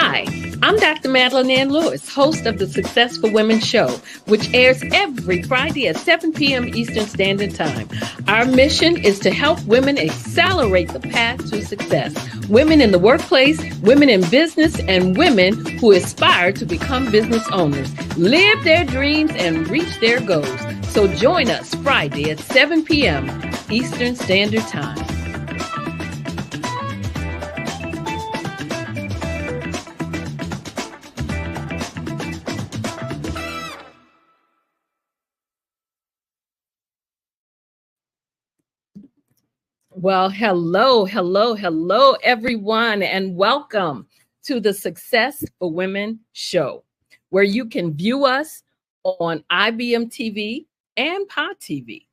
Hi, I'm Dr. Madeline Ann Lewis, host of the Success for Women show, which airs every Friday at 7 p.m. Eastern Standard Time. Our mission is to help women accelerate the path to success. Women in the workplace, women in business, and women who aspire to become business owners, live their dreams, and reach their goals. So join us Friday at 7 p.m. Eastern Standard Time. Well, hello, everyone, and welcome to the Success for Women show, where you can view us on IBM TV and Pod TV.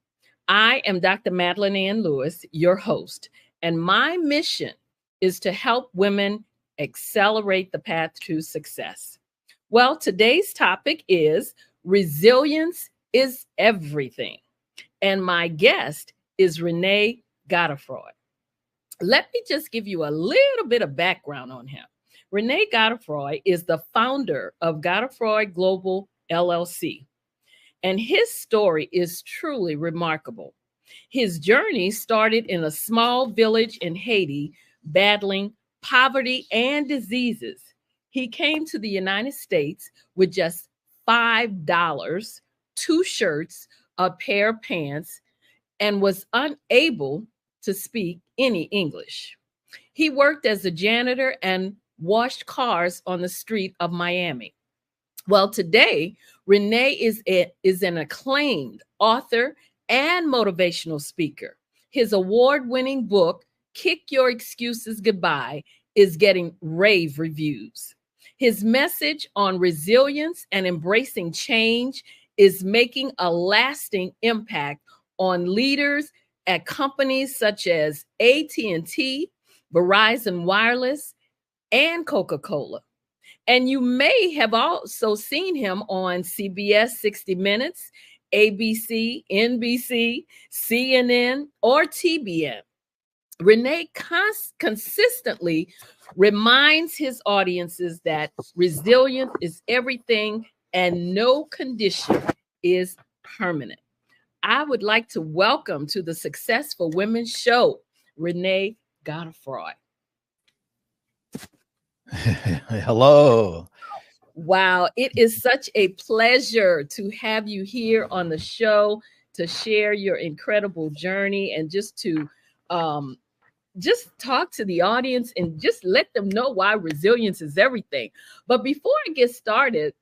I am Dr. Madeline Ann Lewis, your host, and my mission is to help women accelerate the path to success. Well, today's topic is resilience is everything, and my guest is Renee Godefroy. Let me just give you a little bit of background on him. Renee Godefroy is the founder of Godefroy Global LLC, and his story is truly remarkable. His journey started in a small village in Haiti, battling poverty and diseases. He came to the United States with just $5, 2 shirts, a pair of pants, and was unable to speak any English. He worked as a janitor and washed cars on the street of Miami. Well, today, Renee is an acclaimed author and motivational speaker. His award-winning book, Kick Your Excuses Goodbye, is getting rave reviews. His message on resilience and embracing change is making a lasting impact on leaders at companies such as AT&T, Verizon Wireless, and Coca-Cola. And you may have also seen him on CBS 60 Minutes, ABC, NBC, CNN, or TBN. Renee consistently reminds his audiences that resilience is everything and no condition is permanent. I would like to welcome to the Success for Women show, Renee Godefroy. Hello. Wow, it is such a pleasure to have you here on the show to share your incredible journey and just to just talk to the audience and just let them know why resilience is everything. But before I get started,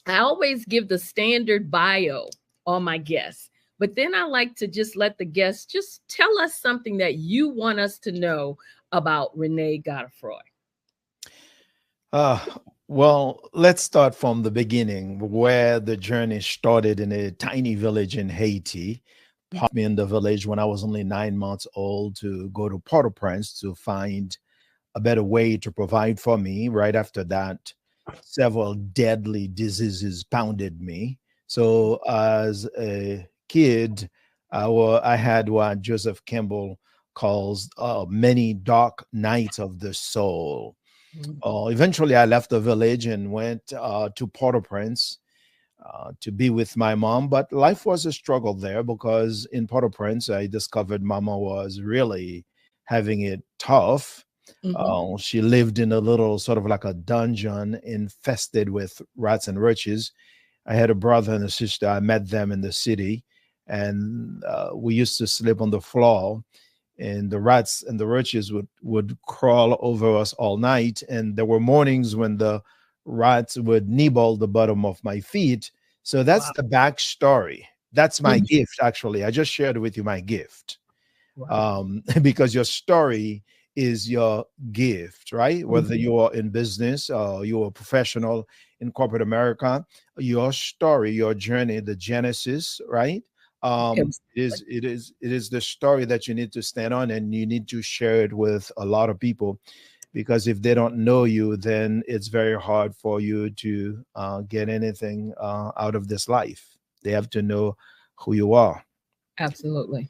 I always give the standard bio on my guests. But then I like to just let the guests just tell us something that you want us to know about Renee Godefroy. Well, let's start from the beginning, where the journey started in a tiny village in Haiti. Popped me in the village when I was only 9 months old to go to Port-au-Prince to find a better way to provide for me. Right after that, several deadly diseases pounded me. So as a kid, I had what Joseph Campbell calls many dark nights of the soul. Eventually, I left the village and went to Port-au-Prince to be with my mom. But life was a struggle there because in Port-au-Prince, I discovered Mama was really having it tough. She lived in a little sort of like a dungeon infested with rats and roaches. I had a brother and a sister. I met them in the city, and we used to sleep on the floor, and the rats and the roaches would crawl over us all night. And there were mornings when the rats would nibble the bottom of my feet. So that's the backstory. That's my gift, actually. I just shared with you my gift. Because your story is your gift, right? Whether you are in business or you are a professional in corporate America, your story, your journey, the genesis, right? It is the story that you need to stand on, and you need to share it with a lot of people, because if they don't know you, then it's very hard for you to get anything out of this life. They have to know who you are. Absolutely.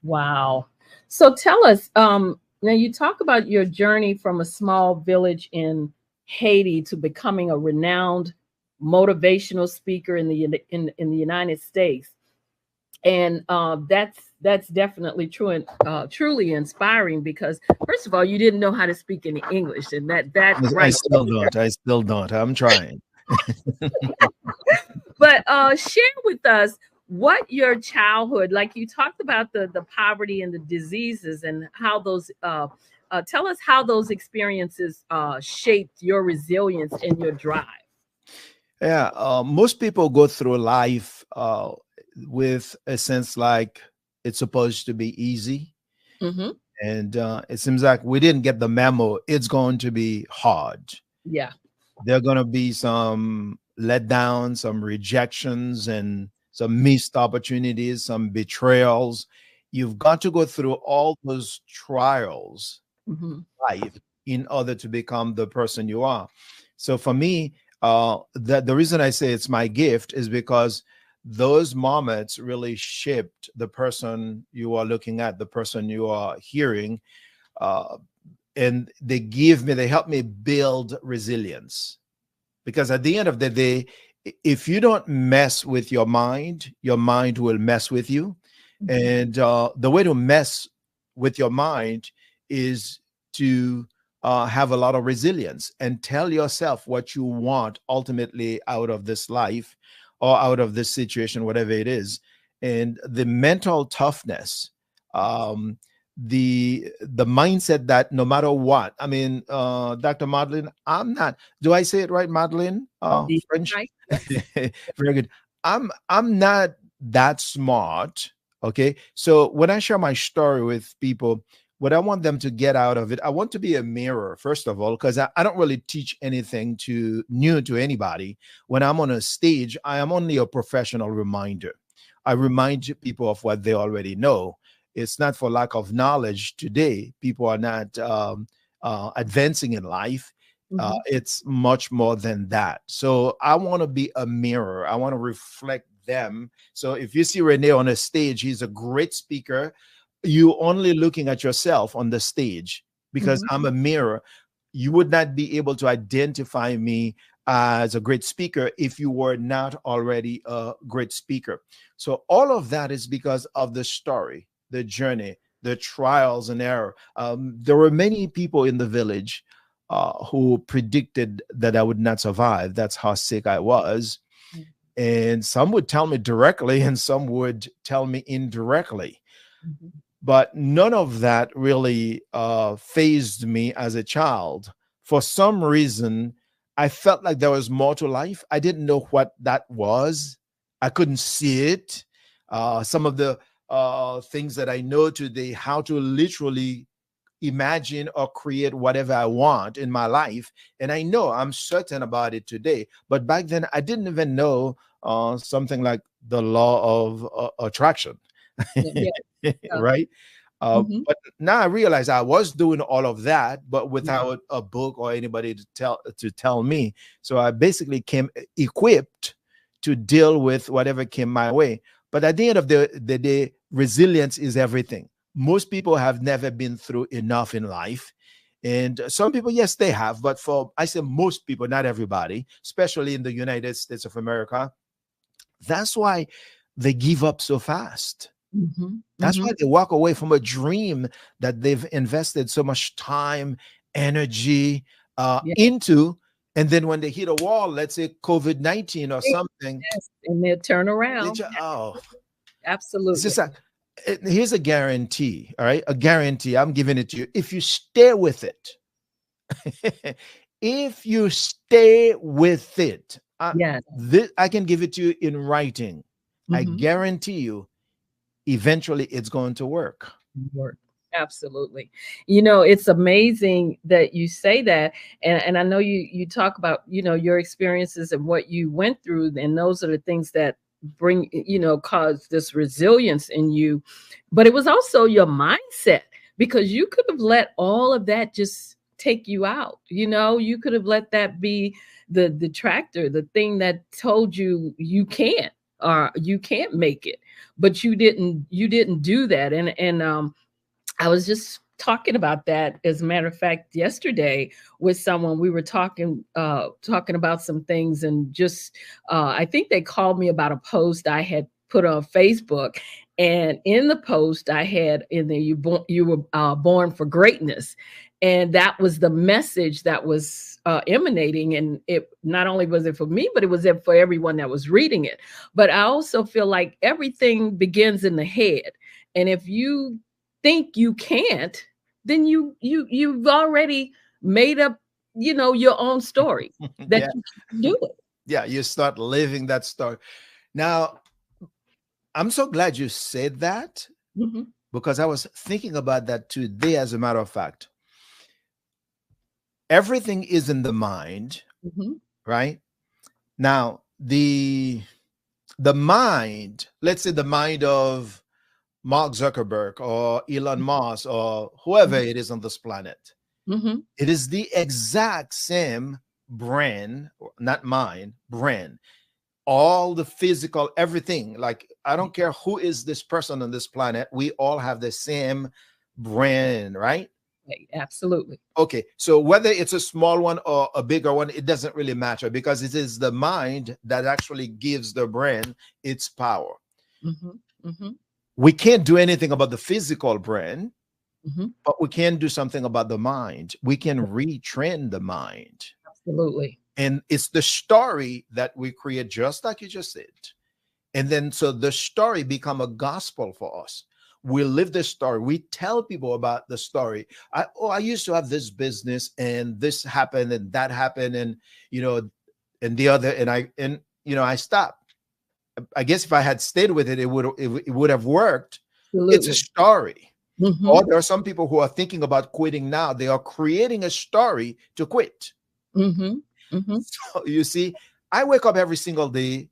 Wow. So tell us, now you talk about your journey from a small village in Haiti to becoming a renowned motivational speaker in the United States. And that's definitely true and truly inspiring, because first of all, you didn't know how to speak any English, and that I right. still don't. I still don't. I'm trying. But share with us what your childhood, like you talked about the poverty and the diseases, and how those tell us how those experiences shaped your resilience and your drive. Yeah, most people go through life with a sense like it's supposed to be easy. Mm-hmm. And it seems like we didn't get the memo. It's going to be hard. Yeah. There are going to be some letdowns, some rejections, and some missed opportunities, some betrayals. You've got to go through all those trials Mm-hmm. life in order to become the person you are. So for me, the reason I say it's my gift is because those moments really shaped the person you are looking at, the person you are hearing, uh, and they help me build resilience. Because at the end of the day, if you don't mess with your mind will mess with you. Mm-hmm. And the way to mess with your mind is to have a lot of resilience and tell yourself what you want ultimately out of this life or out of this situation, whatever it is. And the mental toughness, the mindset that no matter what, I mean, Dr. Madeline, I'm not, do I say it right, Madeline? Yeah, French? right. Yes. Very good. I'm not that smart. Okay. So when I share my story with people, what I want them to get out of it, I want to be a mirror, first of all, because I don't really teach anything new to anybody. When I'm on a stage, I am only a professional reminder. I remind people of what they already know. It's not for lack of knowledge today. People are not advancing in life. Mm-hmm. It's much more than that. So I want to be a mirror. I want to reflect them. So if you see Rene on a stage, he's a great speaker. You only looking at yourself on the stage because Mm-hmm. I'm a mirror. You would not be able to identify me as a great speaker if you were not already a great speaker. So all of that is because of the story, the journey, the trials and error. There were many people in the village who predicted that I would not survive. That's how sick I was. And some would tell me directly, and some would tell me indirectly. Mm-hmm. But none of that really fazed me as a child. For some reason, I felt like there was more to life. I didn't know what that was. I couldn't see it. Some of the things that I know today, how to literally imagine or create whatever I want in my life. And I know I'm certain about it today. But back then, I didn't even know something like the law of attraction. Yeah. Right? Mm-hmm. But now I realize I was doing all of that, but without a book or anybody to tell me. So I basically came equipped to deal with whatever came my way. But at the end of the day, resilience is everything. Most people have never been through enough in life. And some people, yes, they have. But I say most people, not everybody, especially in the United States of America, that's why they give up so fast. Mm-hmm. That's Mm-hmm. why they walk away from a dream that they've invested so much time, energy Yeah. into. And then when they hit a wall, let's say COVID-19 or something, Yes. And they'll turn they around. just, oh, it's Absolutely. just like, here's a guarantee. All right. A guarantee. I'm giving it to you. If you stay with it, if you stay with it, Yes. I can give it to you in writing. I Mm-hmm. guarantee you, eventually it's going to work. Work. Absolutely. You know, it's amazing that you say that. And I know you talk about, your experiences and what you went through, and those are the things that bring, cause this resilience in you. But it was also your mindset, because you could have let all of that just take you out. You could have let that be the detractor, the thing that told you you can't, or you can't make it. But you didn't do that. And I was just talking about that, as a matter of fact, yesterday with someone. We were talking about some things, and just I think they called me about a post I had put on Facebook. And in the post I had in there, you were born for greatness. And that was the message that was emanating. And it not only was it for me, but it was it for everyone that was reading it. But I also feel like everything begins in the head. And if you think you can't, then you've already made up, your own story that Yeah. you can do it. Yeah, you start living that story. Now, I'm so glad you said that, Mhm, because I was thinking about that today, as a matter of fact. Everything is in the mind, mhm, right? Now, the mind, let's say the mind of Mark Zuckerberg or Elon Musk or whoever mhm, it is on this planet, mhm. it is the exact same brain, not mind, brain. All the physical, everything. Like, I don't care who is this person on this planet, we all have the same brain, right? Right, absolutely. Okay, so whether it's a small one or a bigger one, it doesn't really matter, because it is the mind that actually gives the brain its power. Mhm, mhm, We can't do anything about the physical brain, mhm. but we can do something about the mind. We can retrain the mind. Absolutely. And it's the story that we create, just like you just said. And then so the story become a gospel for us. We live the story. We tell people about the story. I used to have this business, and this happened and that happened, and and the other, I stopped. I guess if I had stayed with it, it would have worked. It's a Absolutely. story. Or Mhm, there are some people who are thinking about quitting now. They are creating a story to quit. mhm, mhm. So you see, I wake up every single day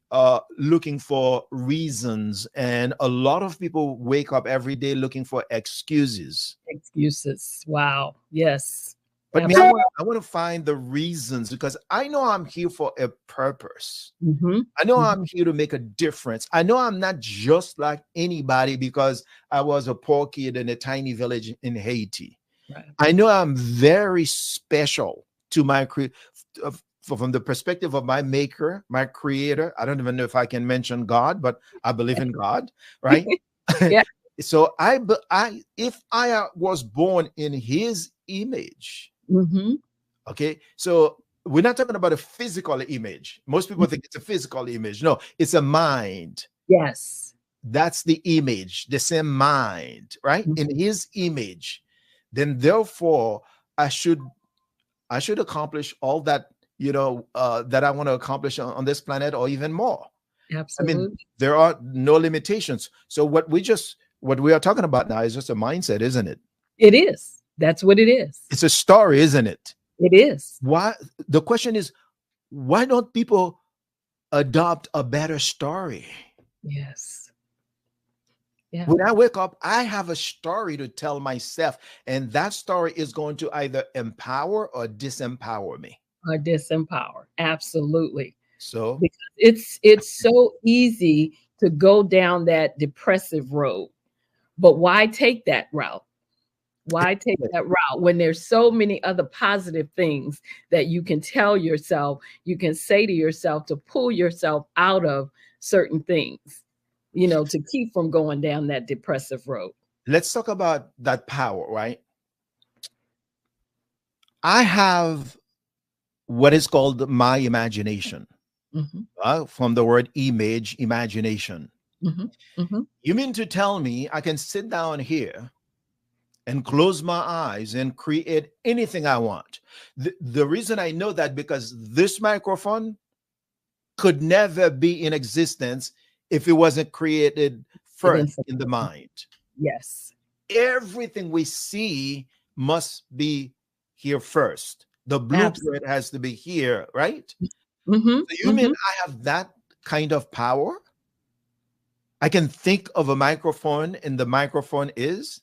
looking for reasons, and a lot of people wake up every day looking for excuses. Excuses. Wow. Yes. But me, Absolutely. I want to find the reasons, because I know I'm here for a purpose. Mhm, I know I'm mhm. here to make a difference. I know I'm not just like anybody because I was a poor kid in a tiny village in Haiti. Right. I know I'm very special to from the perspective of my maker, my creator. I don't even know if I can mention God, but I believe in God, right? Yeah. So if I was born in His image, Mhm. okay. So we're not talking about a physical image. Most people think it's a physical image. No, it's a mind. Yes. That's the image, the same mind, right? Mhm. In His image. Then therefore, I should I should accomplish all that, that I want to accomplish on this planet, or even more. I mean, Absolutely. there are no limitations. So what we are talking about now is just a mindset, isn't it? It is. That's what it is. It's a story, isn't it? It is. Why The question is, why don't people adopt a better story? Yes. Yeah. When I wake up, I have a story to tell myself, and that story is going to either empower or disempower me. Or disempower. Absolutely. So, Because it's so easy to go down that depressive road. But why take that route? Why take that route when there's so many other positive things that you can tell yourself, you can say to yourself to pull yourself out of certain things, to keep from going down that depressive road. let's talk about that power, right? I have what is called my imagination, Mhm, from the word image, imagination. mhm, mhm. You mean to tell me I can sit down here and close my eyes and create anything I want? The reason I know that, because this microphone could never be in existence if it wasn't created It first is. in the mind. Yes. Everything we see must be here first. The Absolutely. blueprint has to be here, right? Mhm, So you mean mhm. I have that kind of power? I can think of a microphone, and the microphone is.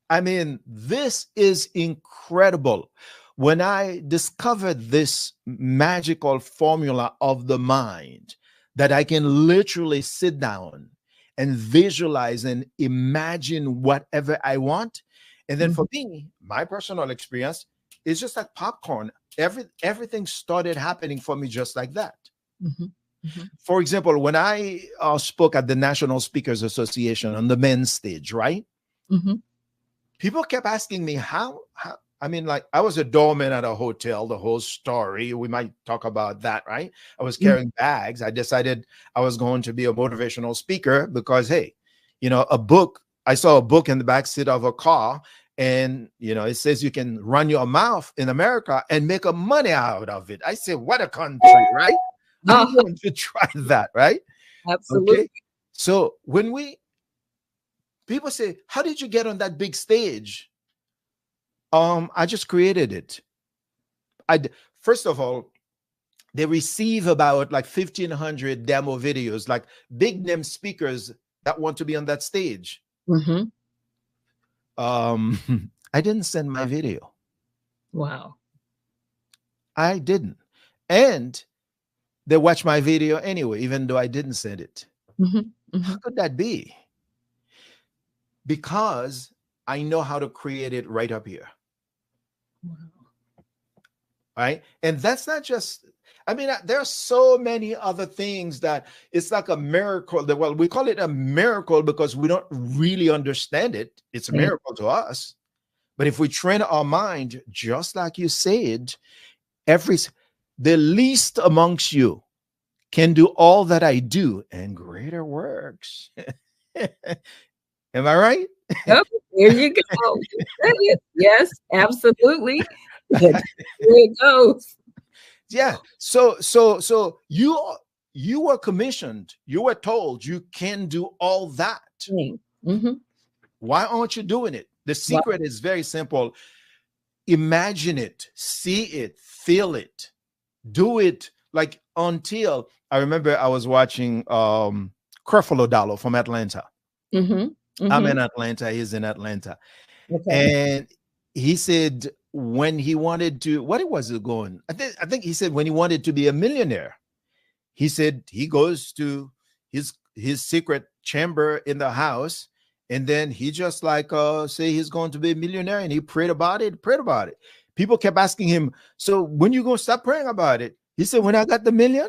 I mean, this is incredible. When I discovered this magical formula of the mind, that I can literally sit down and visualize and imagine whatever I want, And then for me, my personal experience is just like popcorn. Everything started happening for me just like that. For example, when I spoke at the National Speakers Association on the men's stage, right? People kept asking me how. I mean, like, I was a doorman at a hotel, the whole story. We might talk about that, right? I was carrying bags. I decided I was going to be a motivational speaker because, hey, you know, I saw a book in the back seat of a car, and, you know, it says you can run your mouth in America and make a money out of it. I said, what a country, right? I'm going to try that, right? Absolutely. Okay. So when people say, how did you get on that big stage? I just created it. First of all, they receive about like 1,500 demo videos, like big name speakers that want to be on that stage. I didn't send my video. Wow. I didn't. And they watch my video anyway, even though I didn't send it. How could that be? Because I know how to create it right up here. Wow. Right. And that's not just, I mean, there are so many other things that it's like a miracle. Well, we call it a miracle because we don't really understand it. It's a miracle to us. But if we train our mind, just like you said, the least amongst you can do all that I do and greater works. Am I right? Oh, there you go. Yes, absolutely. There it goes. Yeah. So you were commissioned. You were told you can do all that. Why aren't you doing it? The secret is very simple. Imagine it, see it, feel it, do it. Like, until I remember I was watching Creflo Dollar from Atlanta. I'm in Atlanta. He's in Atlanta. And he said when he wanted to, what was it going? I think he said when he wanted to be a millionaire, he said he goes to his secret chamber in the house, and then he just like say he's going to be a millionaire, and he prayed about it. People kept asking him, so when you gonna stop praying about it? He said, when I got the million.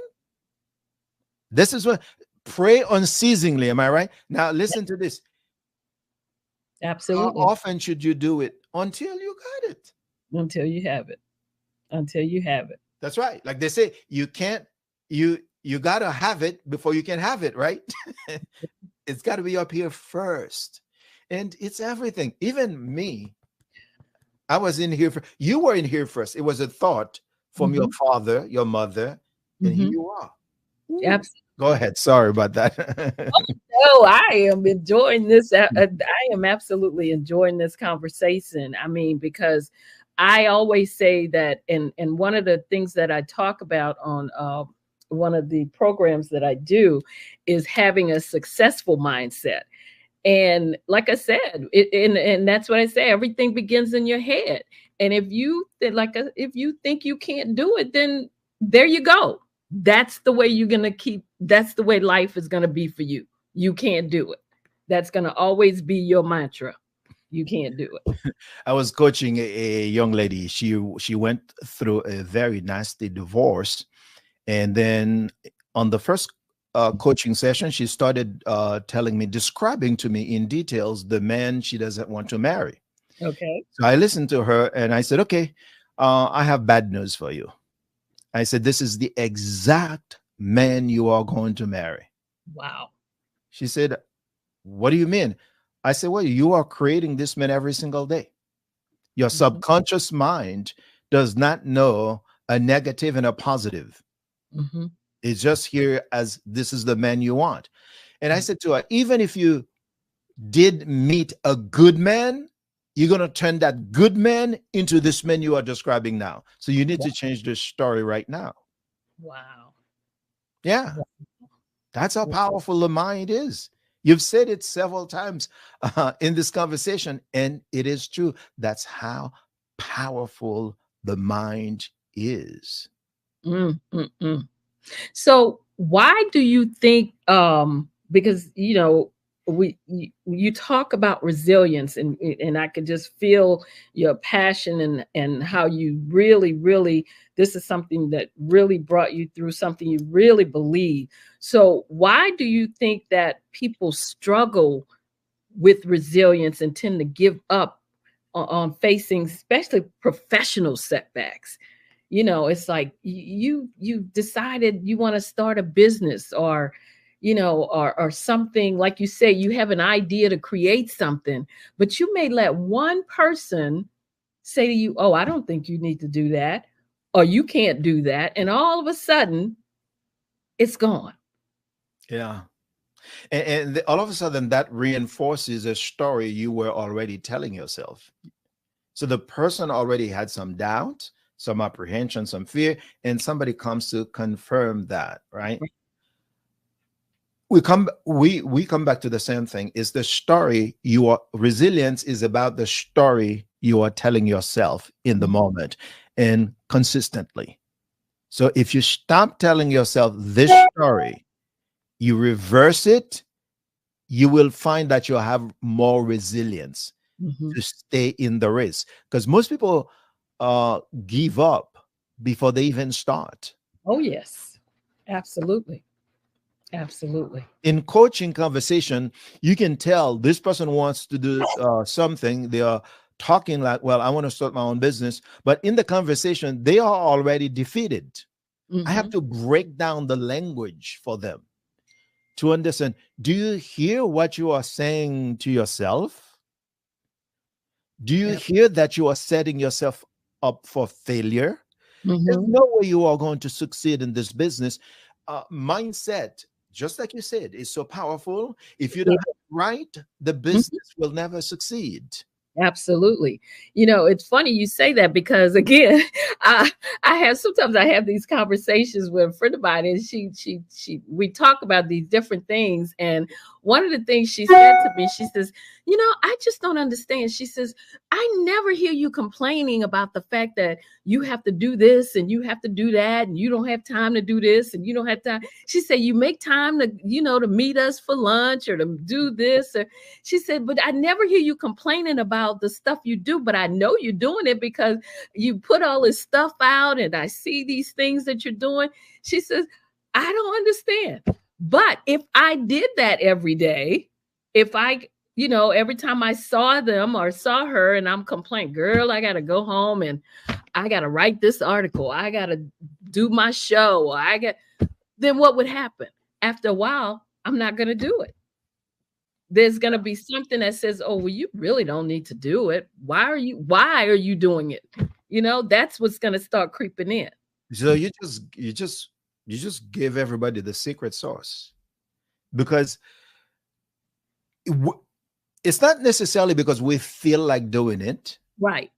This is what, pray unceasingly. Am I right? Now listen to this. Absolutely. How often should you do it? Until you got it. Until you have it. Until you have it. That's right. Like they say, you can't, you gotta have it before you can have it, right? It's got to be up here first. And it's everything. Even me, I was in here you were in here first. It was a thought from your father, your mother, and here you are. Absolutely. Go ahead. Sorry about that. No, I am enjoying this. I am absolutely enjoying this conversation. I mean, because I always say that, and one of the things that I talk about on one of the programs that I do is having a successful mindset. And like I said, and that's what I say, everything begins in your head. And if you think you can't do it, then there you go. That's the way you're going to that's the way life is going to be for you. You can't do it. That's going to always be your mantra. You can't do it. I was coaching a young lady. She went through a very nasty divorce. And then on the first coaching session, she started describing to me in details the man she doesn't want to marry. Okay. So I listened to her and I said, okay, I have bad news for you. I said, this is the exact man you are going to marry. Wow. She said, what do you mean? I said, well, you are creating this man every single day. Your subconscious mind does not know a negative and a positive. It's just here as this is the man you want. And I said to her, even if you did meet a good man, you're going to turn that good man into this man you are describing now. So you need to change the story right now. Wow. Yeah. That's how powerful the mind is. You've said it several times in this conversation, and it is true. That's how powerful the mind is. So why do you think, because, you talk about resilience, and I could just feel your passion and how you really this is something that really brought you through, something you really believe. So why do you think that people struggle with resilience and tend to give up on facing especially professional setbacks? You know, it's like you decided you want to start a business, or or something, like you say, you have an idea to create something, but you may let one person say to you, oh, I don't think you need to do that, or you can't do that, and all of a sudden it's gone. Yeah. And all of a sudden, that reinforces a story you were already telling yourself. So the person already had some doubt, some apprehension, some fear, and somebody comes to confirm that, right? We come back to the same thing. Is the story you are resilience is about the story you are telling yourself in the moment and consistently. So if you stop telling yourself this story, you reverse it, you will find that you'll have more resilience to stay in the race. Because most people give up before they even start. Oh, yes. Absolutely. Absolutely. In coaching conversation, you can tell this person wants to do something. They are talking like, well, I want to start my own business. But in the conversation, they are already defeated. I have to break down the language for them to understand. Do you hear what you are saying to yourself? Do you hear that you are setting yourself up for failure? There's no way you are going to succeed in this business. Mindset, just like you said, is so powerful. If you don't have it right, the business will never succeed. Absolutely. You know, it's funny you say that, because again, sometimes I have these conversations with a friend of mine, and we talk about these different things. And one of the things she said to me, she says, I just don't understand. She says, I never hear you complaining about the fact that you have to do this and you have to do that, and you don't have time to do this and you don't have time. She said, you make time to, to meet us for lunch or to do this. Or she said, but I never hear you complaining about the stuff you do, but I know you're doing it because you put all this stuff out and I see these things that you're doing. She says, I don't understand. But if I did that every day, if I, every time I saw them or saw her and I'm complaining, girl, I got to go home and I got to write this article, I got to do my show, then what would happen? After a while, I'm not going to do it. There's going to be something that says, oh, well, you really don't need to do it. Why are you doing it? That's what's going to start creeping in. So you just give everybody the secret sauce, because it's not necessarily because we feel like doing it. Right.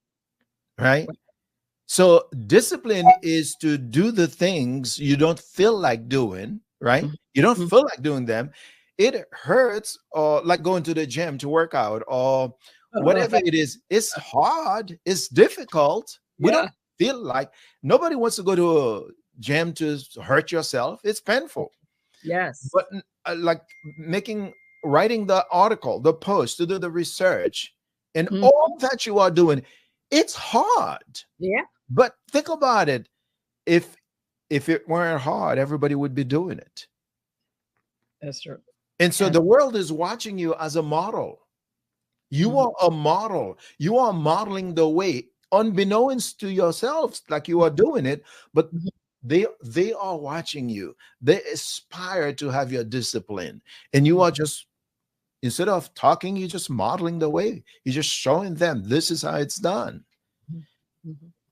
So discipline is to do the things you don't feel like doing, right? You don't feel like doing them. It hurts, or like going to the gym to work out or whatever it is. It's hard. It's difficult. We don't feel like, nobody wants to go to a gym to hurt yourself. It's painful. Yes. But like writing the article, the post, to do the research, and all that you are doing, it's hard. Yeah. But think about it. If it weren't hard, everybody would be doing it. That's true. And so the world is watching you as a model. You are a model. You are modeling the way, unbeknownst to yourselves, like you are doing it, but they are watching you. They aspire to have your discipline. And you are just, instead of talking, you're just modeling the way. You're just showing them this is how it's done.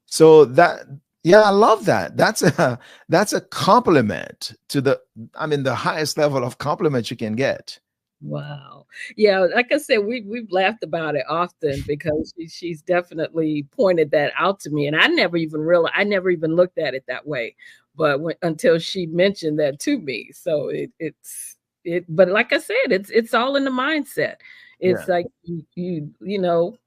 So I love that. That's a compliment to the highest level of compliment you can get. Wow. Yeah, like I said, we've laughed about it often, because she's definitely pointed that out to me, and I never even looked at it that way, but until she mentioned that to me. So but like I said, it's all in the mindset. It's like you do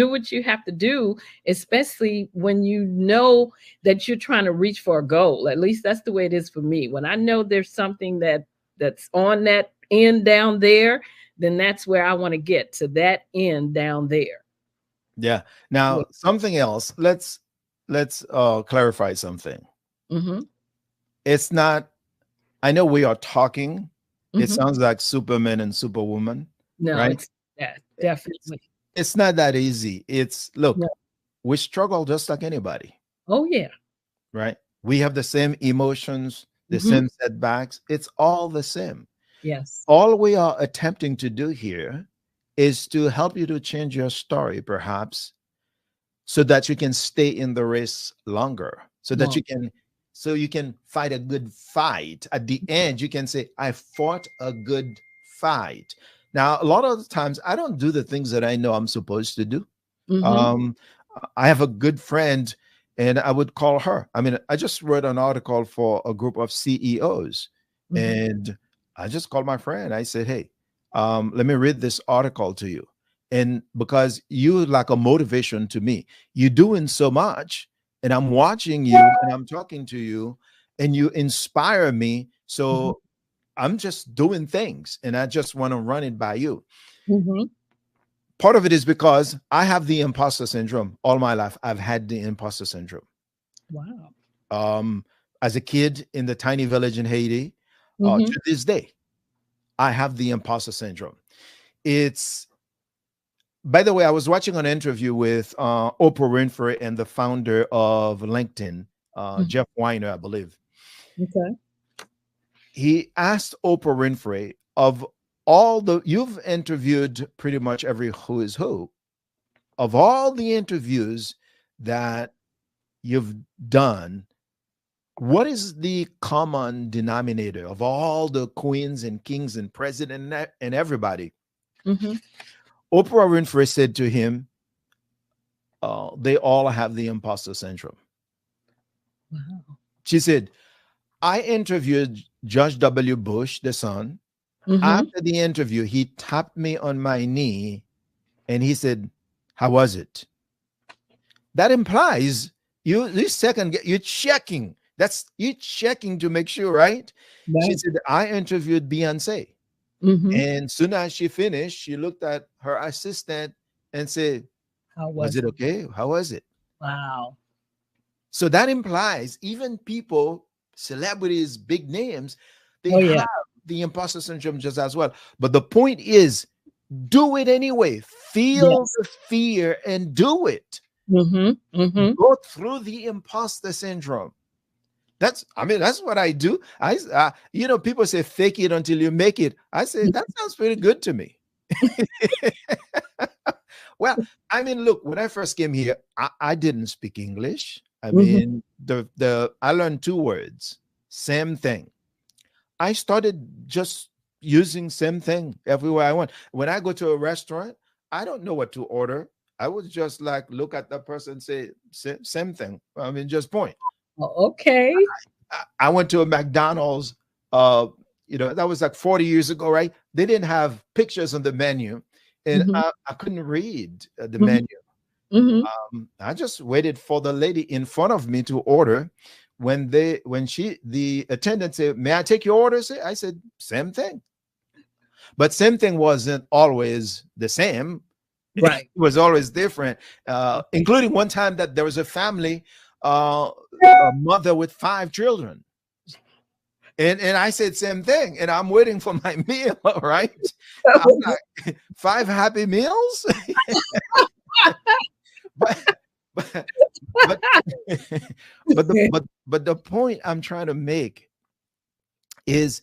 what you have to do, especially when you know that you're trying to reach for a goal. At least that's the way it is for me. When I know there's something that's on that end down there, then that's where I want to get to, that end down there. Yeah. Now, something else. Let's clarify something. Mm-hmm. It's not, I know we are talking. It Mm-hmm. sounds like Superman and Superwoman, No, right? it's that, definitely. It's not that easy. It's, look, No. we struggle just like anybody, Oh, yeah. right? We have the same emotions, the Mm-hmm. same setbacks. It's all the same. Yes. All we are attempting to do here is to help you to change your story, perhaps, so that you can stay in the race longer, so that you can fight a good fight. At the end, you can say, I fought a good fight. Now, a lot of the times I don't do the things that I know I'm supposed to do. Mm-hmm. I have a good friend, and I would call her. I mean, I just wrote an article for a group of CEOs, Mm-hmm. and I just called my friend. I said, hey, let me read this article to you. And because you like a motivation to me, you're doing so much, and I'm watching you and I'm talking to you, and you inspire me. So I'm just doing things, and I just want to run it by you. Mm-hmm. Part of it is because I have the imposter syndrome all my life. I've had the imposter syndrome. Wow. As a kid in the tiny village in Haiti, Mm-hmm. to this day, I have the imposter syndrome. It's, by the way, I was watching an interview with Oprah Winfrey and the founder of LinkedIn, Jeff Weiner, I believe. Okay. He asked Oprah Winfrey, of all the, you've interviewed pretty much every who is who, of all the interviews that you've done, what is the common denominator of all the queens and kings and president and everybody? Mm-hmm. Oprah Winfrey said to him, they all have the imposter syndrome. Wow. She said, I interviewed George W. Bush, the son. Mm-hmm. After the interview, he tapped me on my knee and he said, how was it? That implies you're checking. You're checking to make sure, right? She said, I interviewed Beyonce. Mm-hmm. And soon as she finished, she looked at her assistant and said, How was it okay? How was it? Wow. So that implies even people, celebrities, big names, they have the imposter syndrome just as well. But the point is, do it anyway. Feel the fear and do it. Mm-hmm. Mm-hmm. Go through the imposter syndrome. That's what I do. People say fake it until you make it. I say that sounds pretty good to me. Well, look, when I first came here, I didn't speak English. I mean, I learned 2 words, same thing. I started just using same thing everywhere I went. When I go to a restaurant, I don't know what to order. I would just like look at the person and say same thing. Just point. Okay. I went to a McDonald's, that was like 40 years ago, right? They didn't have pictures on the menu, and I couldn't read the menu. Mm-hmm. I just waited for the lady in front of me to order. When the attendant said, may I take your order? I said, same thing. But same thing wasn't always the same. Right. It was always different, including one time that there was a family, a mother with 5 children. And I said same thing, and I'm waiting for my meal, right? I'm like, 5 happy meals? but the point I'm trying to make is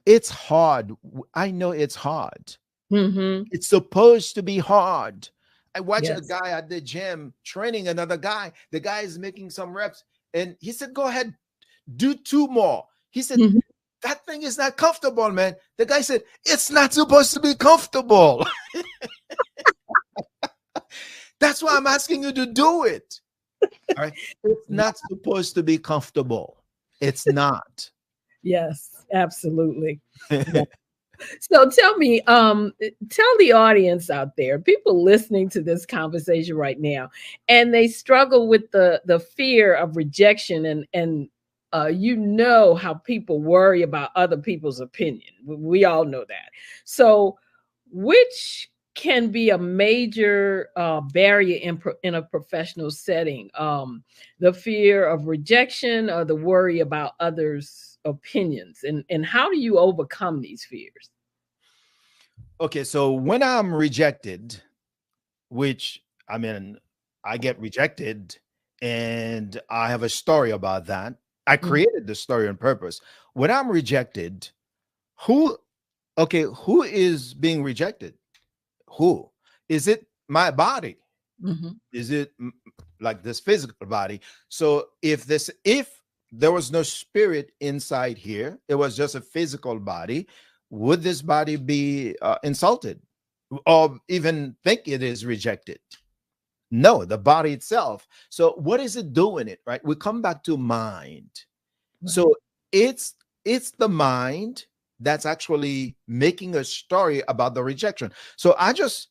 it's hard. I know it's hard. Mm-hmm. It's supposed to be hard. I watched a guy at the gym training another guy. The guy is making some reps, and he said, go ahead, do 2 more. He said, that thing is not comfortable, man. The guy said, it's not supposed to be comfortable. That's why I'm asking you to do it. All right. It's not supposed to be comfortable. It's not. Yes, absolutely. Yeah. So tell me, tell the audience out there, people listening to this conversation right now, and they struggle with the fear of rejection and you know how people worry about other people's opinion. We all know that. So, which can be a major barrier in a professional setting? The fear of rejection or the worry about others' opinions, and how do you overcome these fears? Okay, so when I'm rejected, which I mean, I get rejected, and I have a story about that. I Mhm. created the story on purpose. When I'm rejected, who, okay, who is being rejected? Who? Is it my body? Mhm. Is it like this physical body? So if there was no spirit inside here, it was just a physical body, would this body be insulted or even think it is rejected? No, the body itself. So what is it doing it, right? We come back to mind. Right. So it's it's the mind that's actually making a story about the rejection. So I just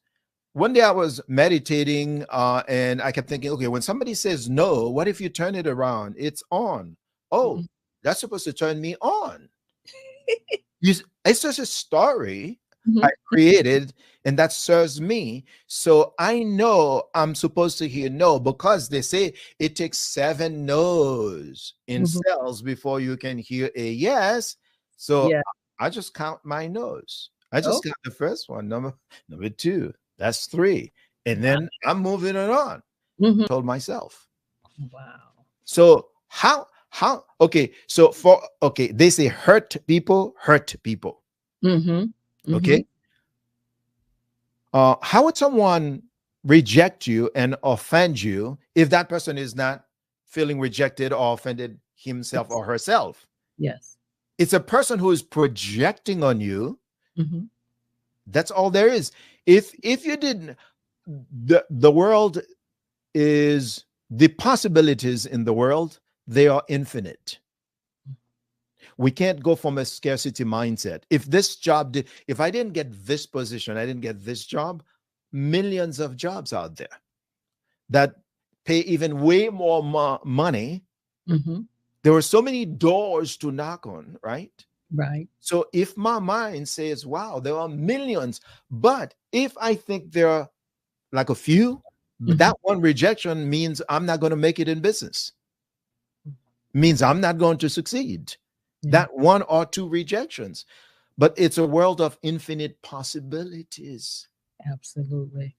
one day I was meditating, and I kept thinking, okay, when somebody says no, what if you turn it around? It's on. Oh, Mhm. that's supposed to turn me on. It's just a story I Mhm. created, and that serves me. So I know I'm supposed to hear no, because they say it takes 7 no's in Mhm. cells before you can hear a yes. So Yeah. I just count my no's. I just Oh, got the first one, number two. That's three, and wow. then I'm moving it on. Mhm. Told myself. Wow. So how okay? So for okay, they say hurt people hurt people. Mhm. Mhm. Okay, how would someone reject you and offend you if that person is not feeling rejected or offended himself Yes. or herself? Yes. It's a person who is projecting on you. Mhm. That's all there is. If you didn't, the world is the possibilities in the world, they are infinite. We can't go from a scarcity mindset. If I didn't get this position, I didn't get this job, millions of jobs out there that pay even way more money. Mhm. There were so many doors to knock on, right? Right. So if my mind says, wow, there are millions, but if I think there are like a few, Mhm. that one rejection means I'm not going to make it in business, means I'm not going to succeed. Yeah. That one or two rejections. But it's a world of infinite possibilities. Absolutely.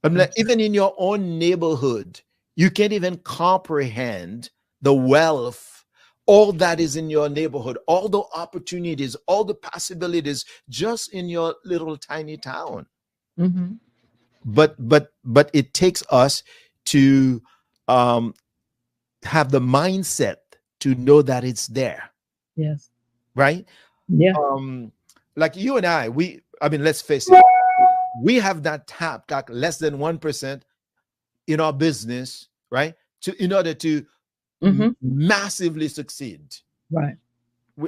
I mean, like, Absolutely. even in your own neighborhood, you can't even comprehend the wealth, all that is in your neighborhood, all the opportunities, all the possibilities just in your little tiny town. Mhm. But it takes us to um, have the mindset to know that it's there, Yes. right? Yeah. Um, like you and I mean, let's face it, we have not tapped like less than 1% in our business, right? In order to Mhm. massively succeed. Right.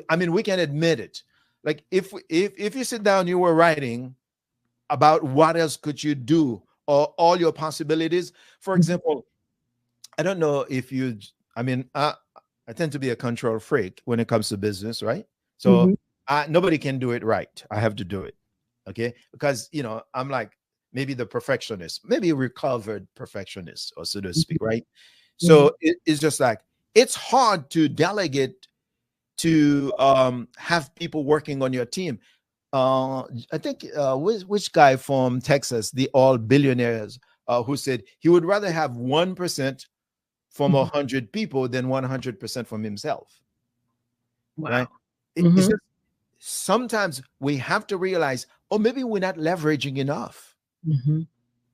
I mean, we can admit it. Like if you sit down, you were writing about what else could you do or all your possibilities. For Mhm. example, I don't know if you. I mean, I tend to be a control freak when it comes to business, right? So Mhm. nobody can do it right. I have to do it, okay? Because I'm like maybe the perfectionist, maybe a recovered perfectionist, or so to Mhm. speak, right? Mhm. So it's just like it's hard to delegate to have people working on your team. I think which guy from Texas, the all billionaires, who said he would rather have 1% from Mhm. 100 people than 100% from himself, right? Wow. It's Mhm. just sometimes we have to realize, oh, maybe we're not leveraging enough. Mhm.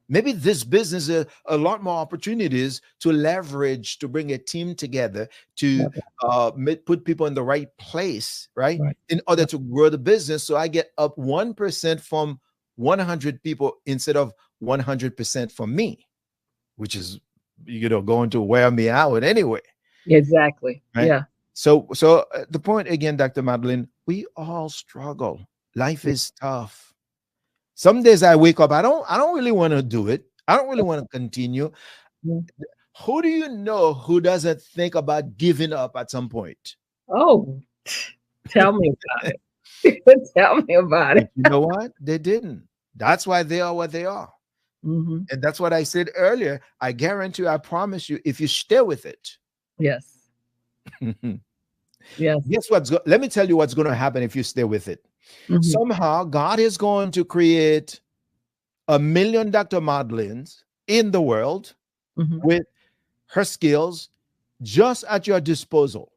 Maybe this business is a lot more opportunities to leverage, to bring a team together, to Love it. put people in the right place, right? Right. In order Right. to grow the business. So I get up 1% from 100 people instead of 100% from me, which is, going to wear me out anyway. Exactly. Right. Yeah. So the point again, Dr. Madeline, we all struggle. Life Yeah. is tough. Some days I wake up, I don't really want to do it. I don't really want to continue. Yeah. Who do you know who doesn't think about giving up at some point? Oh, tell me about it. Tell me about But it. you know what? They didn't. That's why they are what they are. Hmm. And that's what I said earlier. I guarantee you, I promise you, if you stay with it, Yes. Yes. guess let me tell you what's going to happen if you stay with it. Hmm. Somehow, God is going to create 1 million Dr. Madeleines in the world Hmm. with her skills just at your disposal.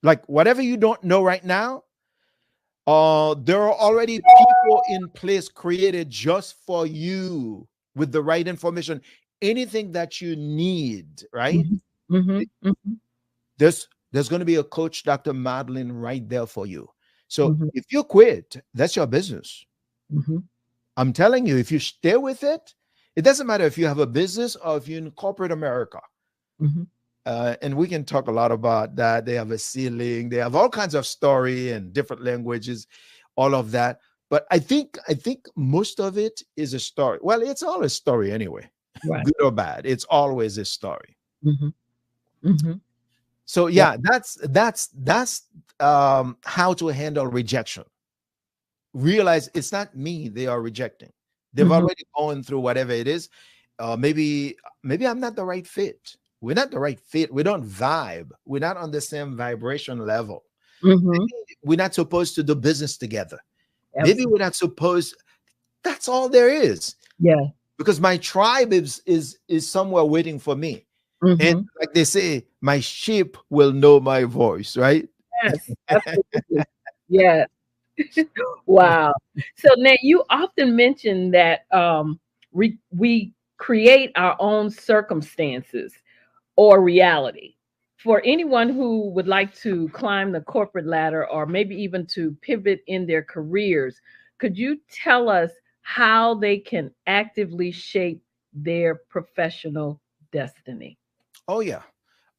Like whatever you don't know right now, there are already people in place created just for you with the right information. Anything that you need, right? Hmm. Hmm. Hmm. There's going to be a coach, Dr. Madeline, right there for you. So Hmm. if you quit, that's your business. Hmm. I'm telling you, if you stay with it, it doesn't matter if you have a business or if you're in corporate America. Hmm. And we can talk a lot about that. They have a ceiling, they have all kinds of story and different languages, all of that. But I think most of it is a story. Well, it's all a story anyway, Right. good or bad. It's always a story. Hmm. Hmm. So Yeah. yeah, that's how to handle rejection. Realize it's not me they are rejecting. They've Hmm. already gone through whatever it is. Maybe I'm not the right fit. We're not the right fit. We don't vibe. We're not on the same vibration level. Hmm. We're not supposed to do business together. Maybe Absolutely. we're not supposed. That's all there is. Yeah. Because my tribe is somewhere waiting for me. And Hmm. like they say, my sheep will know my voice, right? Yes. Absolutely. Yeah. Wow. So now you often mention that we create our own circumstances or reality. For anyone who would like to climb the corporate ladder or maybe even to pivot in their careers, could you tell us how they can actively shape their professional destiny? Oh yeah.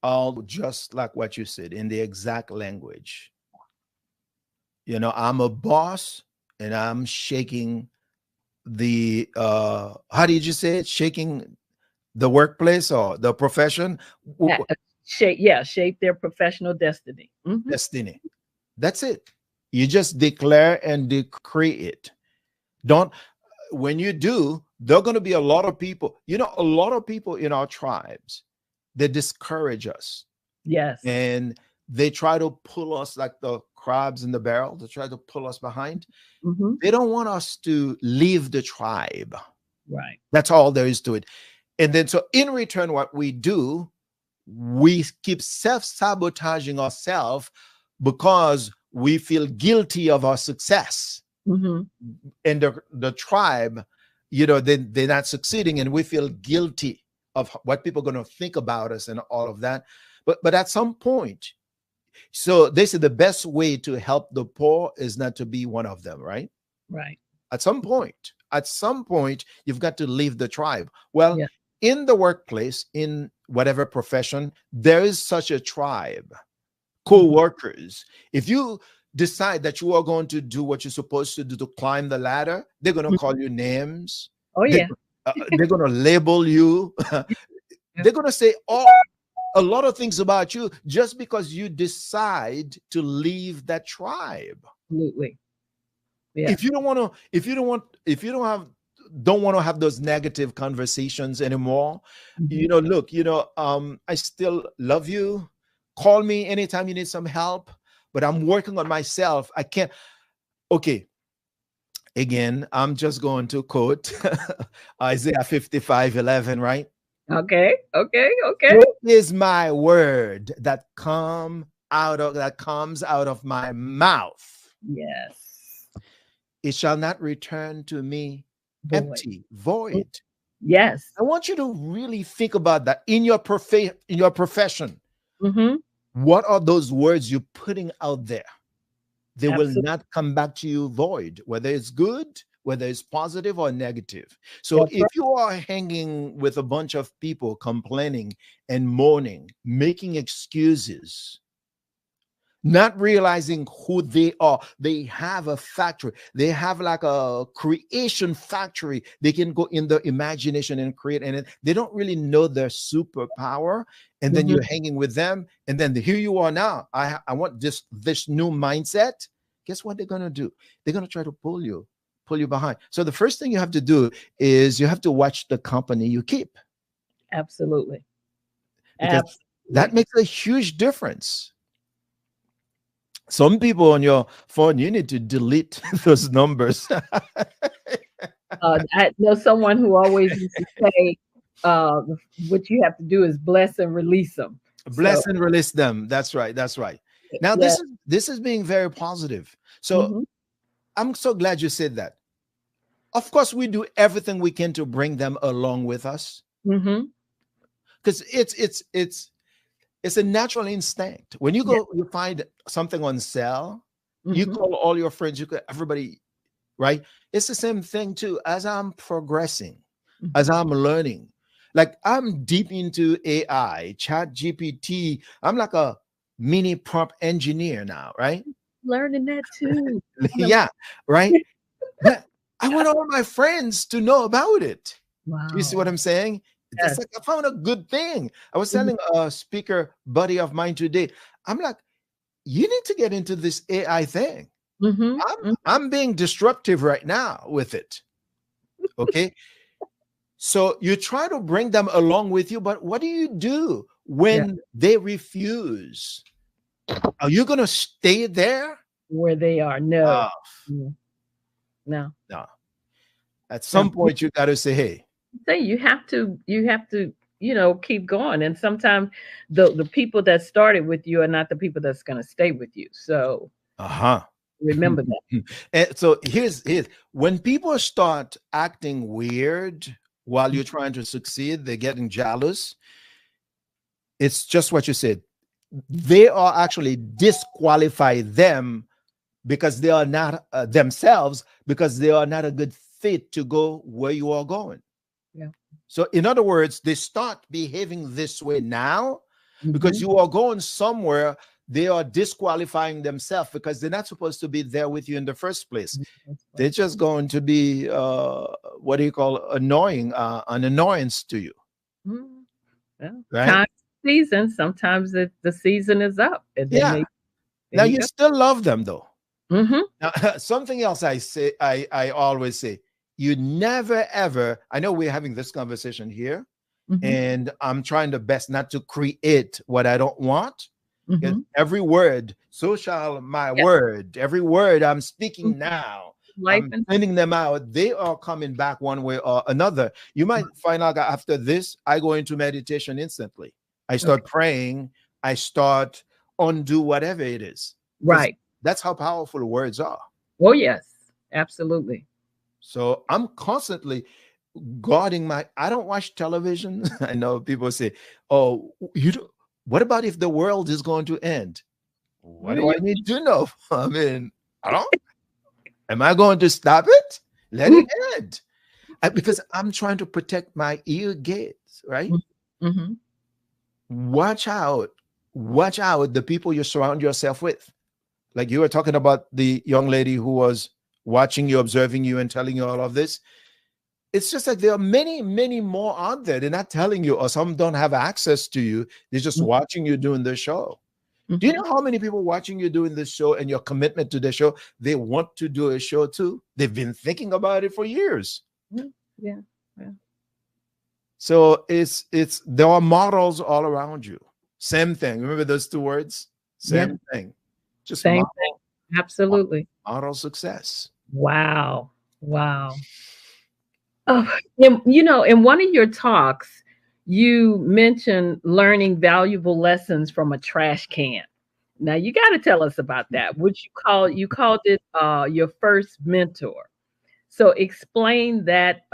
All just like what you said in the exact language. I'm a boss and I'm shaking the how did you say it? Shaking the workplace or the profession. Yeah, shape their professional destiny. Hmm. Destiny. That's it. You just declare and decree it. Don't When you do, there are going to be a lot of people, a lot of people in our tribes that discourage us, Yes. and they try to pull us like the crabs in the barrel. They try to pull us behind. Hmm. They don't want us to leave the tribe. Right. That's all there is to it. And then, so in return, what we do, we keep self-sabotaging ourselves because we feel guilty of our success. Hmm. And the tribe, they're not succeeding, and we feel guilty of what people are going to think about us and all of that. But at some point, so they say the best way to help the poor is not to be one of them, right? Right. At some point, you've got to leave the tribe. Well, Yeah. in the workplace, in whatever profession, there is such a tribe, Hmm. co-workers. If you decide that you are going to do what you're supposed to do to climb the ladder, they're going to call you names. Oh They, yeah. they're going to label you. Yeah. They're going to say a lot of things about you just because you decide to leave that tribe. Absolutely. Yeah. If you don't want to have those negative conversations anymore, Hmm. look, I still love you. Call me anytime you need some help, but I'm working on myself. I can't. Okay, again, I'm just going to quote Isaiah 55:11, right? Okay. Okay. Okay. What is my word that comes out of my mouth? Yes. It shall not return to me Boy. empty, void. Yes. I want you to really think about that in your profession. Hmm. What are those words you're putting out there? They will Absolutely. not come back to you void, whether it's good, whether it's positive or negative. So That's if right. you are hanging with a bunch of people complaining and moaning, making excuses, not realizing who they are. They have a factory. They have like a creation factory. They can go in their imagination and create, and they don't really know their superpower. And then Mhm. you're hanging with them, and then here you are now. I want this new mindset. Guess what they're gonna do? They're gonna try to pull you behind. So the first thing you have to do is you have to watch the company you keep, Absolutely. because that Absolutely. makes a huge difference. Some people on your phone, you need to delete those numbers. I know someone who always used to say, uh, what you have to do is bless and release them. So, Bless and release them. That's right. That's right. Now yeah. this is being very positive. So Mhm. I'm so glad you said that. Of course, we do everything we can to bring them along with us, Mhm. because it's a natural instinct. When you Yeah. go, you find something on sale, you Mhm. call all your friends, you call everybody, right? It's the same thing too. As I'm progressing, as Mhm. I'm learning, like I'm deep into AI, Chat GPT. I'm like a mini prompt engineer now, right? Learning that too. Yeah, right. But I want all my friends to know about it. You see what Wow. I'm saying? It's Yes. like I found a good thing. I was Mhm. telling a speaker buddy of mine today, I'm like, you need to get into this AI thing. Mhm. I'm being disruptive right now with it. Okay. So you try to bring them along with you, but what do you do Yeah. when they refuse? Are you going to stay there? Where they are. No. Uh, Mm. No. no. At No. some point, you got to say, hey, Say you have to keep going, and sometimes the people that started with you are not the people that's going to stay with you, so uh huh. remember that. And so here's when people start acting weird while you're trying to succeed, they're getting jealous. It's just what you said. They are actually disqualify them because they are not themselves, because they are not a good fit to go where you are going. Yeah. So, in other words, they start behaving this way now because Mhm. you are going somewhere. They are disqualifying themselves because they're not supposed to be there with you in the first place. That's They're right. just going to be what do you call annoying, an annoyance to you, Mhm. Yeah. right? Time season, sometimes the season is up, and then Yeah. there Now you you go. still love them though. Mhm. Now, something else I say, I always say, you never ever. I know we're having this conversation here, Mhm. and I'm trying the best not to create what I don't want. Because Mhm. every word, so shall my Yeah. word, every word I'm speaking Mhm. now, Life I'm and sending them out. They are coming back one way or another. You might find out that after this, I go into meditation instantly. I start okay. praying. I start undo whatever it is. Because Right. that's how powerful words are. Oh, yes. Absolutely. So I'm constantly guarding my. I don't watch television. I know people say, "Oh, you do." What about if the world is going to end? What Well, do I you need to know? I mean, I don't. Am I going to stop it? Let it end. Because I'm trying to protect my ear gates. Right? Mhm. Watch out. Watch out the people you surround yourself with. Like you were talking about the young lady who was watching you, observing you, and telling you all of this. It's just like there are many, many more out there. They're not telling you, or some don't have access to you. They're just Mhm. watching you doing the show. Do you know Mhm. how many people watching you doing this show and your commitment to the show? They want to do a show too. They've been thinking about it for years. Mhm. Yeah. Yeah. So it's there are models all around you. Same thing. Remember those two words? Yeah. Same thing. Just Same thing. Absolutely. model success. Wow. Wow. Oh, in one of your talks, you mentioned learning valuable lessons from a trash can. Now you got to tell us about that. Which you called it your first mentor. So explain that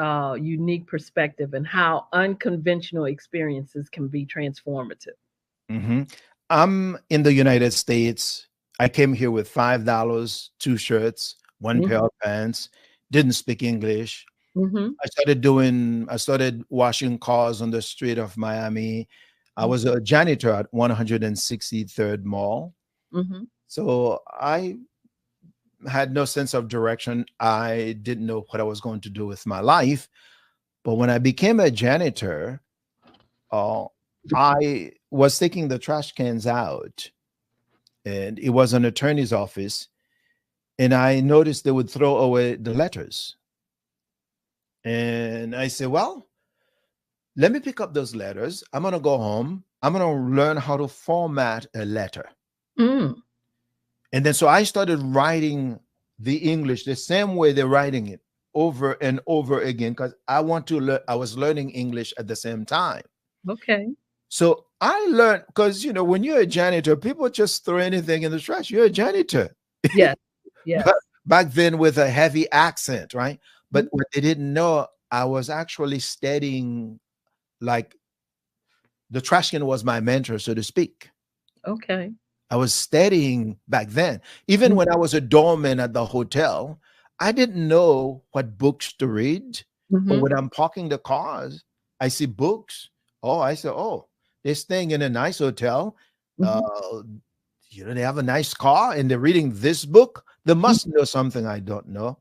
unique perspective and how unconventional experiences can be transformative. Mhm. I'm in the United States. I came here with $5, two shirts, one pair Mhm. of pants, didn't speak English. Mhm. I started washing cars on the street of Miami. I was Mhm. a janitor at 163rd Mall. Mhm. So I had no sense of direction. I didn't know what I was going to do with my life. But when I became a janitor, uh, I was taking the trash cans out, and it was an attorney's office. And I noticed they would throw away the letters. And I said, well, let me pick up those letters. I'm going to go home. I'm going to learn how to format a letter. Mm. And then so I started writing the English the same way they're writing it over and over again because I want to learn. I was learning English at the same time. Okay. So I learned because, you know, when you're a janitor, people just throw anything in the trash. You're a janitor. Yes. Yes. Back then with a heavy accent, right? But Mm-hmm. what they didn't know, I was actually studying, like, the trash can was my mentor, so to speak. Okay. I was studying back then. Even when I was a doorman at the hotel, I didn't know what books to read. But Mm-hmm. when I'm parking the cars, I see books. Oh, I said, oh, they're staying in a nice hotel. Mm-hmm. You know, they have a nice car and they're reading this book. They must know something I don't know.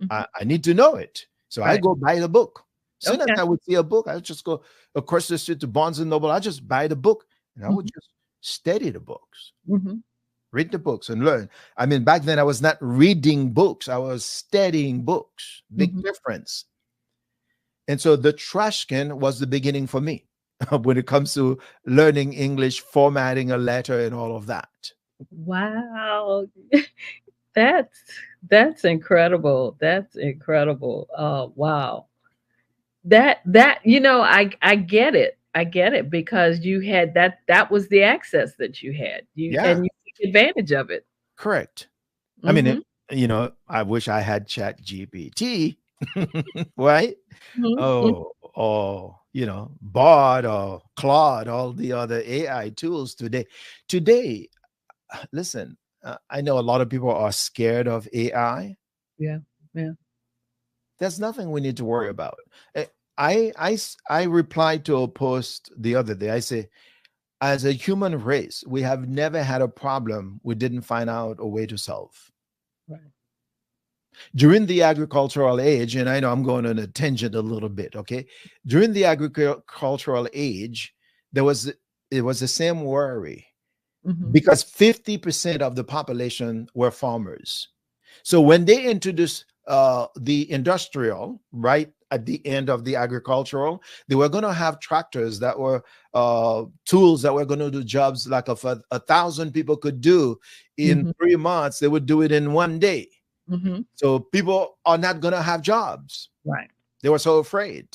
Mm-hmm. I need to know it. So I Right. go buy the book. As soon as Okay. I would see a book, I would just go across the street to Barnes and Noble. I just buy the book and I would just study the books, Mm-hmm. read the books and learn. I mean, back then I was not reading books, I was studying books. Big Mm-hmm. difference. And so the trash can was the beginning for me when it comes to learning English, formatting a letter, and all of that. Wow. That's that's incredible. That's incredible. Oh, wow. That I get it. I get it because you had that was the access that you had. Yeah, You took advantage of it. correct. I mean, Mhm. you know, I wish I had Chat GPT, right? Mhm. Mhm. Oh, or you know, Bard or Claude, all the other AI tools today. Today, listen, I know a lot of people are scared of AI. Yeah. Yeah. There's nothing we need to worry about. Eh, I replied to a post the other day. I say, as a human race, we have never had a problem we didn't find out a way to solve. Right. During the agricultural age, and I know I'm going on a tangent a little bit, okay? During the agricultural age, there was it was the same worry Mhm. because 50% of the population were farmers. So when they introduced the industrial, right at the end of the agricultural, they were going to have tractors that were tools that were going to do jobs like if a thousand people could do in Mhm. 3 months, they would do it in one day. Mhm. So people are not going to have jobs. Right. They were so afraid.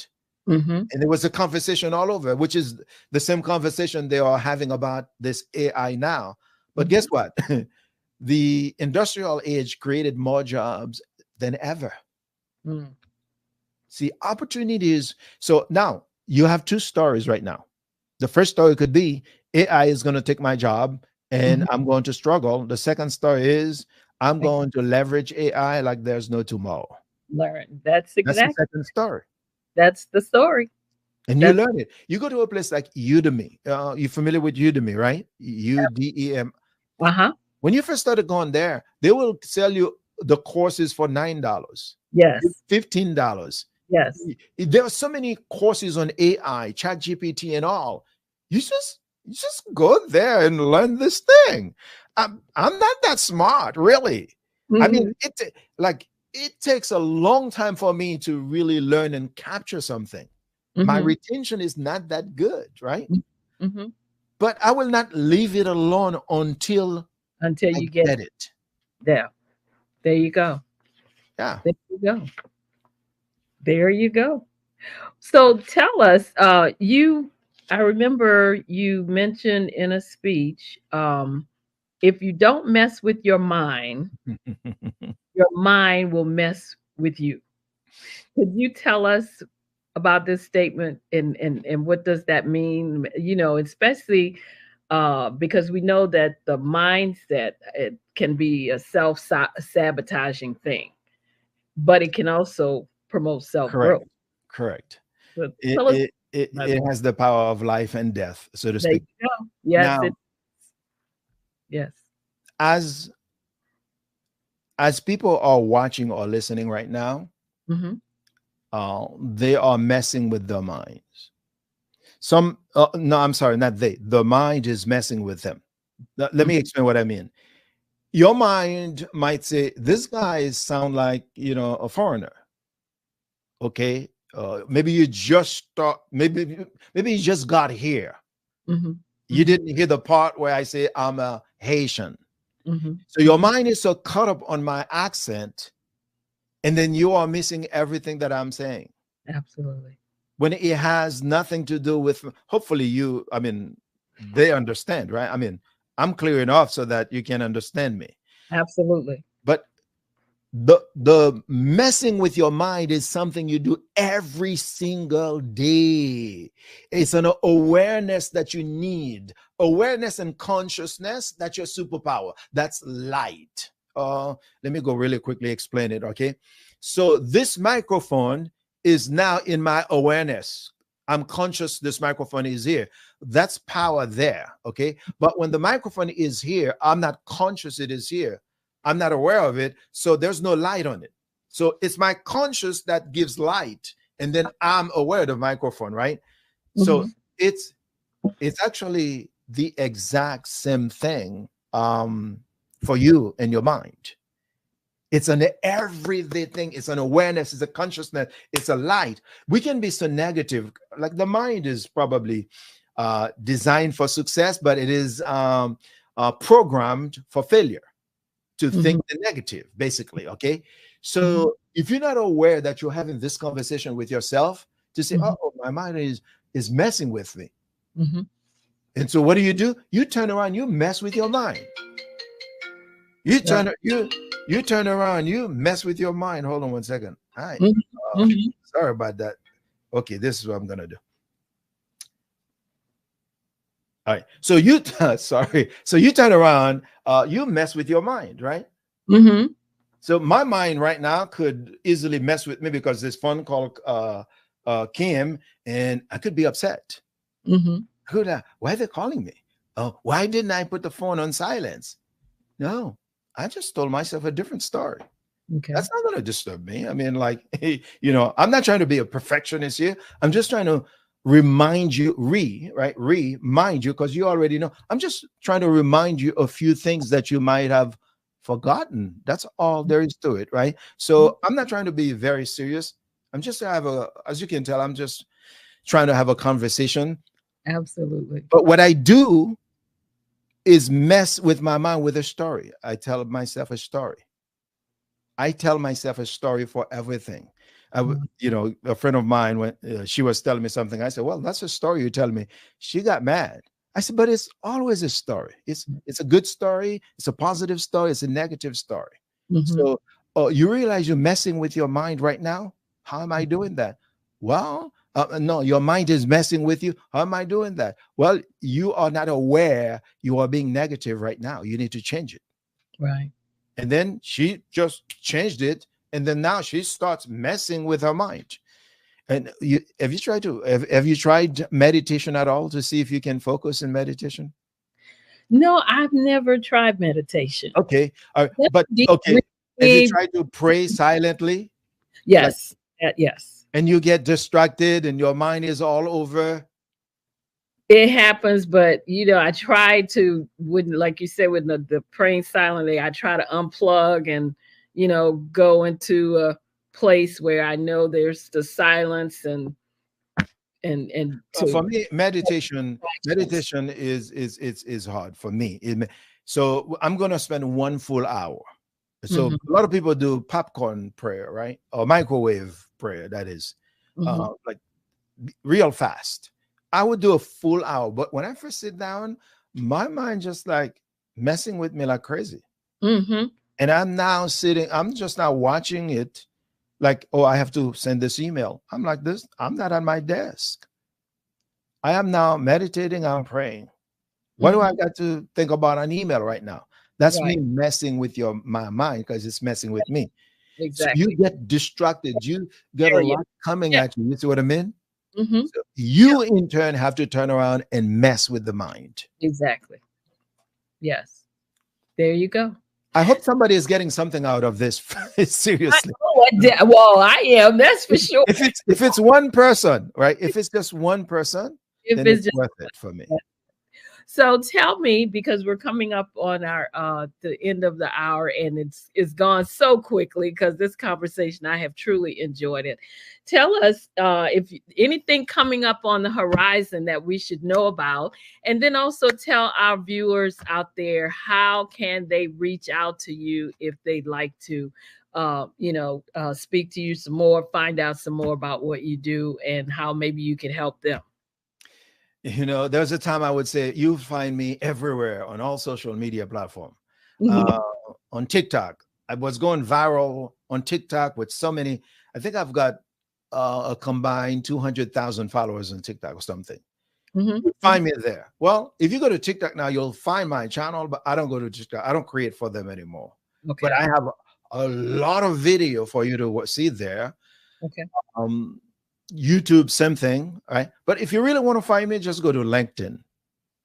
Mhm. And there was a conversation all over, which is the same conversation they are having about this AI now. But guess Mhm. what? The industrial age created more jobs than ever. Mm. See, opportunities. So now you have two stories right now. The first story could be AI is going to take my job and Mhm. I'm going to struggle. The second story is I'm Like, going to leverage AI like there's no tomorrow. learn. That's That's the exact. second story. That's the story. And you That's learn it. You go to a place like Udemy. You're familiar with Udemy, right? UDEM. uh-huh. When you first started going there, they will sell you the courses for $9, Yes. $15. Yes. There are so many courses on AI, Chat GPT, and all. You just go there and learn this thing. I'm not that smart, really. I mean, Mhm. it takes a long time for me to really learn and capture something. My Mhm. retention is not that good, right? Mhm. But I will not leave it alone until Until I you get get it. there. There you go. Yeah. There you go. There you go. So tell us, I remember you mentioned in a speech, if you don't mess with your mind will mess with you. Could you tell us about this statement and what does that mean? Especially because we know that the mindset it can be a self sabotaging thing, but it can also promote self Correct. growth. Correct. So It, tell us it it about it has the power of life and death, so to there you speak. go. Yes, Now, yes. as people are watching or listening right now, Mm-hmm. they are messing with their minds. Some no, I'm sorry, not they. The mind is messing with them. Let me explain what I mean. Your mind might say, "This guy sound like a foreigner." Okay, maybe you just start. Maybe you just got here. Mm-hmm. You didn't hear the part where I say I'm a Haitian. Mm-hmm. So your mind is so caught up on my accent, and then you are missing everything that I'm saying. Absolutely. When it has nothing to do with, hopefully I mean, they understand, right? I mean, I'm clear enough so that you can understand me. Absolutely. But the messing with your mind is something you do every single day. It's an awareness that you need. Awareness and consciousness, that's your superpower. That's light. Let me go really quickly explain it, okay? So this microphone is now in my awareness. I'm conscious this microphone is here. That's power there, okay? But when the microphone is here, I'm not conscious it is here. I'm not aware of it, so there's no light on it. So it's my conscious that gives light, and then I'm aware of the microphone, right? So Mm-hmm. it's actually the exact same thing for you and your mind. It's an everyday thing. It's an awareness. It's a consciousness. It's a light. We can be so negative. Like the mind is probably designed for success, but it is programmed for failure, to think the negative, basically. Okay. So if you're not aware that you're having this conversation with yourself, to say, "Oh, my mind is messing with me." Mm-hmm. And so what do? You turn around, you mess with your mind. You turn around, you mess with your mind. Hold on one second. All right. Sorry about that. Okay, this is what I'm gonna do. All right. So you sorry. So you turn around, you mess with your mind, right? Mm-hmm. So my mind right now could easily mess with me because this phone call came, and I could be upset. Mm-hmm. Why are they calling me? Oh, why didn't I put the phone on silence? No, I just told myself a different story. Okay. That's not going to disturb me. I mean, like, I'm not trying to be a perfectionist here. I'm just trying to remind you, remind you, because you already know. I'm just trying to remind you a few things that you might have forgotten. That's all there is to it, right? So I'm not trying to be very serious. I'm just as you can tell, I'm just trying to have a conversation. Absolutely. But what I do is mess with my mind with a story. I tell myself a story. I tell myself a story for everything. A friend of mine, when she was telling me something, I said, "Well, that's a story you tell me." She got mad. I said, "But it's always a story. It's a good story. It's a positive story. It's a negative story." So, you realize you're messing with your mind right now? How am I doing that? Well, no, your mind is messing with you. How am I doing that? Well, you are not aware you are being negative right now. You need to change it. Right. And then she just changed it, and then now she starts messing with her mind. And have you tried meditation at all to see if you can focus in meditation? No, I've never tried meditation. Okay, That's but deep okay, have you read. tried to pray silently? Like, Yes. Yes. and you get distracted, and your mind is all over. It happens, but I try to, when, like you said, with the praying silently, I try to unplug and go into a place where I know there's the silence and For to me, meditation actions. is hard for me. So I'm gonna spend 1 full hour. So Mhm, a lot of people do popcorn prayer, right? Or microwave prayer, that is, mhm, like real fast. I would do a full hour, but when I first sit down, my mind just like messing with me like crazy. mhm. And I'm just now watching it like, oh, I have to send this email. I'm like this, I'm not at my desk. I am now meditating, I'm praying. What do I Mhm. got to think about an email right now? That's me Right. messing with my mind because it's messing with me. So you Exactly. get distracted. You get a Area. lot coming Yeah. at you. You see what I mean? Mhm. So Yeah. you in turn have to turn around and mess with the mind. Exactly. Yes. There you go. I hope somebody is getting something out of this. Seriously. Well, I am. That's for sure. If it's one person, right? If it's just one person, If then it's it's just worth it for me. So tell me, because we're coming up on our the end of the hour, and it's gone so quickly because this conversation, I have truly enjoyed it. Tell us if anything coming up on the horizon that we should know about, and then also tell our viewers out there how can they reach out to you if they'd like to speak to you some more, find out some more about what you do and how maybe you can help them. There's a time I would say you'll find me everywhere on all social media platforms. On TikTok, I was going viral on TikTok with so many. I think I've got a combined 200,000 followers on TikTok or something. Find me there. Well, if you go to TikTok now, you'll find my channel, but I don't go to TikTok. I don't create for them anymore. Okay. But I have a lot of video for you to see there. Okay. YouTube, same thing, right? But if you really want to find me, just go to LinkedIn.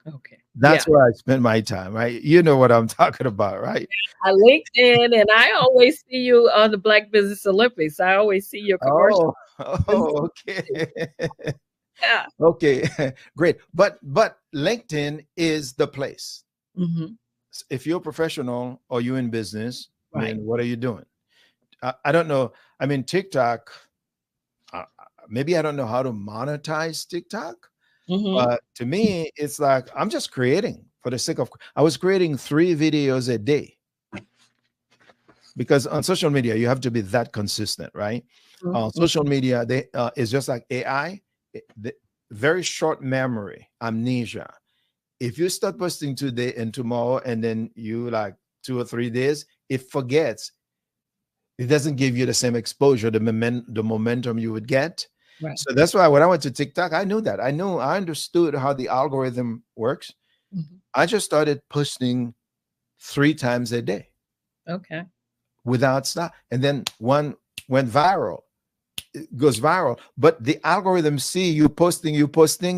Okay. That's where I spend my time, right? You know what I'm talking about, right? I LinkedIn, and I always see you on the Black Business Olympics. I always see your commercials. Oh, okay. Yeah. Okay, great. But LinkedIn is the place. If you're a professional or you're in business, right. I mean, what are you doing? I don't know. I mean, TikTok, maybe I don't know how to monetize TikTok. But to me, it's like I'm just creating for the sake of. I was creating 3 videos a day because on social media you have to be that consistent, right? Social media is just like AI, very short memory, amnesia. If you start posting today and tomorrow, and then you like 2 or 3 days, it forgets. It doesn't give you the same exposure, the momentum you would get. Right. So that's why when I went to TikTok, I knew that. I understood how the algorithm works. I just started posting 3 times a day. Okay. Without stop. And then one went viral. It goes viral. But the algorithm see you posting,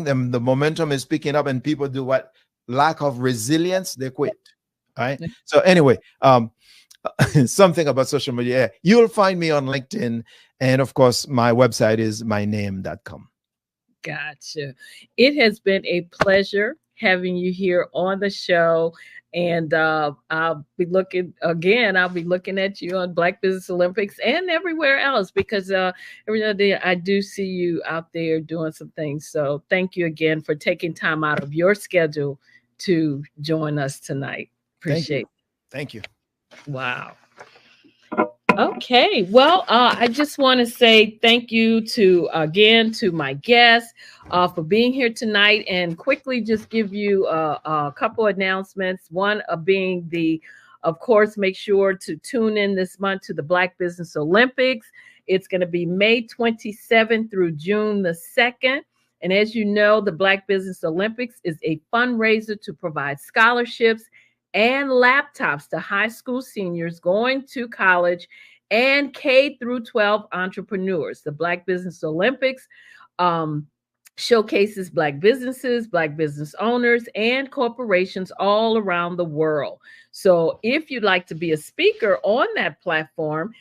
then the momentum is picking up, and people do what? Lack of resilience, they quit. Right. So anyway, something about social media. You'll find me on LinkedIn. And of course, my website is myname.com. Gotcha. It has been a pleasure having you here on the show. And I'll be looking at you on Black Business Olympics and everywhere else, because every day I do see you out there doing some things. So thank you again for taking time out of your schedule to join us tonight. Appreciate it. Thank you. Wow. Okay, well, I just want to say thank you to my guests for being here tonight, and quickly just give you a couple announcements. One being of course, make sure to tune in this month to the Black Business Olympics. It's going to be May 27th through June the 2nd. And as you know, the Black Business Olympics is a fundraiser to provide scholarships and laptops to high school seniors going to college and K through 12 entrepreneurs. The Black Business Olympics showcases Black businesses, Black business owners, and corporations all around the world. So if you'd like to be a speaker on that platform,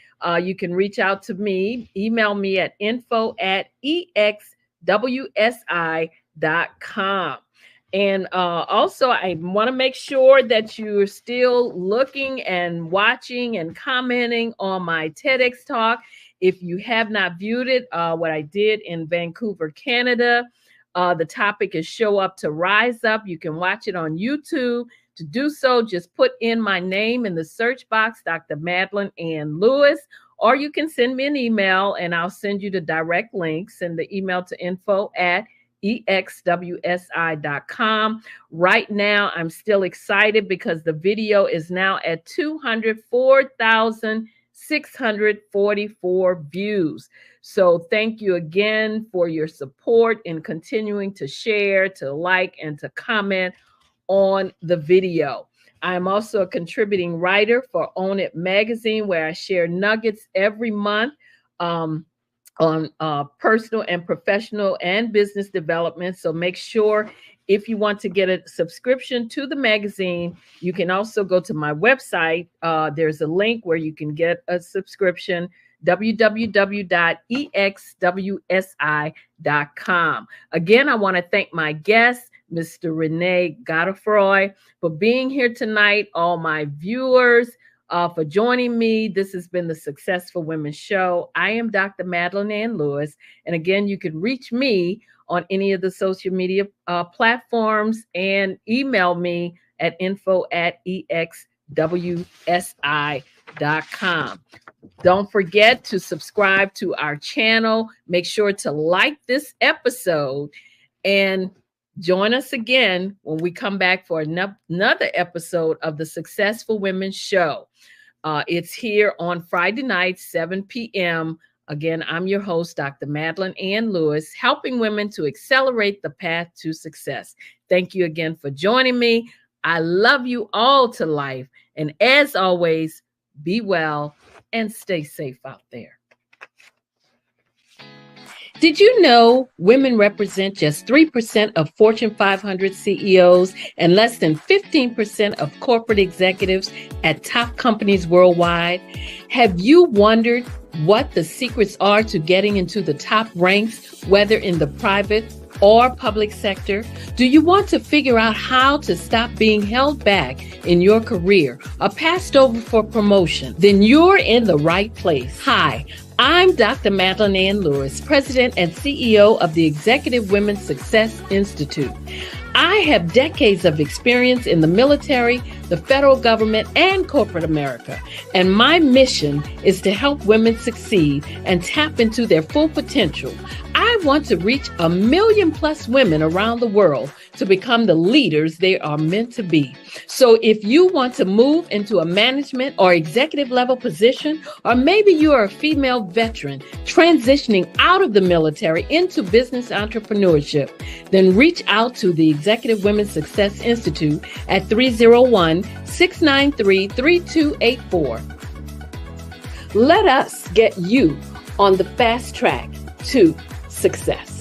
you can reach out to me, email me at info@exwsi.com. And also, I want to make sure that you're still looking and watching and commenting on my TEDx talk. If you have not viewed it, what I did in Vancouver, Canada, the topic is Show Up to Rise Up. You can watch it on YouTube. To do so, just put in my name in the search box, Dr. Madeline Ann Lewis, or you can send me an email and I'll send you the direct link. Send the email to info@exwsi.com. Right now, I'm still excited because the video is now at 204,644 views. So thank you again for your support and continuing to share, to like, and to comment on the video. I'm also a contributing writer for Own It Magazine, where I share nuggets every month on personal and professional and business development. So make sure If you want to get a subscription to the magazine, you can also go to my website. There's a link where you can get a subscription, www.exwsi.com. Again, I want to thank my guest, Mr. Rene Godefroy, for being here tonight, all my viewers, for joining me. This has been the Successful Women Show. I am Dr. Madeline Ann Lewis. And again, you can reach me on any of the social media platforms and email me at info@exwsi.com. Don't forget to subscribe to our channel. Make sure to like this episode and join us again when we come back for another episode of the Successful Women Show. It's here on Friday night, 7 p.m. Again, I'm your host, Dr. Madeline Ann Lewis, helping women to accelerate the path to success. Thank you again for joining me. I love you all to life. And as always, be well and stay safe out there. Did you know women represent just 3% of Fortune 500 CEOs and less than 15% of corporate executives at top companies worldwide? Have you wondered what the secrets are to getting into the top ranks, whether in the private or public sector? Do you want to figure out how to stop being held back in your career or passed over for promotion? Then you're in the right place. Hi, I'm Dr. Madeline Ann Lewis, President and CEO of the Executive Women's Success Institute. I have decades of experience in the military, the federal government, and corporate America. And my mission is to help women succeed and tap into their full potential. I want to reach 1 million plus women around the world to become the leaders they are meant to be. So if you want to move into a management or executive level position, or maybe you are a female veteran transitioning out of the military into business entrepreneurship, then reach out to the Executive Women's Success Institute at 301-693-3284. Let us get you on the fast track to success.